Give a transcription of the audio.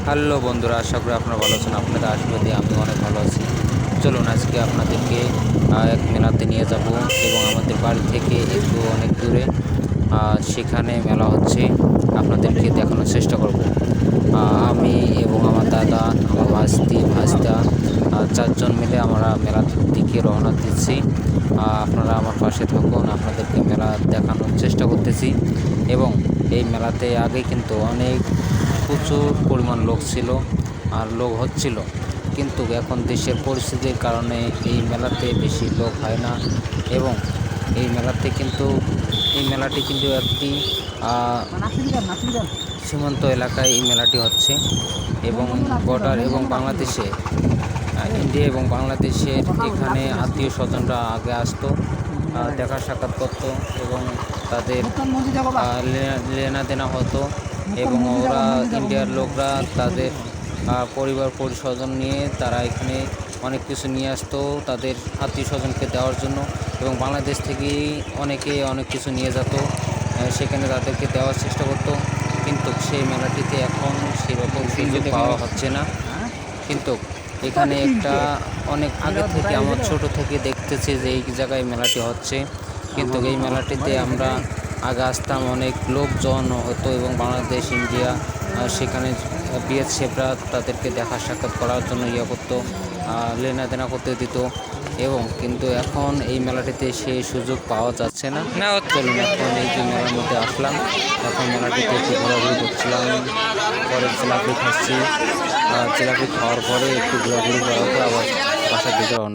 Hello বন্ধুরা, আশা করি আপনারা ভালো আছেন। আপনাদের আশীর্বাদে আমি অনেক ভালো আছি। চলুন আজকে আপনাদেরকে এক মেলাতে নিয়ে যাব এবং আমাদের বাড়ি থেকে একটু অনেক দূরে সেখানে মেলা হচ্ছে, আপনাদেরকে দেখানোর চেষ্টা করব। আমি এবং আমার দাদা, আমার ভাস্তা চারজন মিলে আমরা মেলার দিকে রওনা দিচ্ছি। আপনারা আমার পাশে থাকুন, আপনাদেরকে মেলা দেখানোর চেষ্টা করতেছি। এবং এই মেলাতে আগে কিন্তু প্রচুর পরিমাণ লোক ছিল আর লোক হচ্ছিল, কিন্তু এখন দেশের পরিস্থিতির কারণে এই মেলাতে বেশি লোক হয় না। এবং এই মেলাটি কিন্তু একটি সীমান্ত এলাকায় এই মেলাটি হচ্ছে। এবং বর্ডার এবং ইন্ডিয়া এবং বাংলাদেশের এখানে আত্মীয় স্বজনরা আগে আসতো, দেখা সাক্ষাৎ করতো এবং তাদের লেনাদেনা হতো। এবং ওরা ইন্ডিয়ার লোকরা তাদের পরিবার পরিস্বজন নিয়ে তারা এখানে অনেক কিছু নিয়ে আসতো তাদের আত্মীয় স্বজনকে দেওয়ার জন্য। এবং বাংলাদেশ থেকেই অনেকে অনেক কিছু নিয়ে যেত, সেখানে তাদেরকে দেওয়ার চেষ্টা করতো। কিন্তু সেই মেলাটিতে এখন সেরকম সুযোগ পাওয়া হচ্ছে না। কিন্তু এখানে অনেক আগে থেকে আমার ছোট থেকে দেখতেছি যে এই জায়গায় মেলাটি হচ্ছে। কিন্তু এই মেলাটিতে আমরা আগে আসতাম, অনেক লোকজন হতো এবং বাংলাদেশ, ইন্ডিয়া সেখানে বিএসএফরা তাদেরকে দেখা সাক্ষাৎ করার জন্য করতো, লেনাদেনা করতে দিত। কিন্তু এখন এই মেলাটিতে সেই সুযোগ পাওয়া যাচ্ছে না। চলুন এখন এই যে মেলার মধ্যে আসলাম, এখন মেলাটিতে একটু ঘোরাঘুরি করছিলাম, পরে জিলাপি খাচ্ছি। জিলাপি খাওয়ার পরে একটু ঘোরাঘুরি করার পর আবার বাসার দিকে রওনা।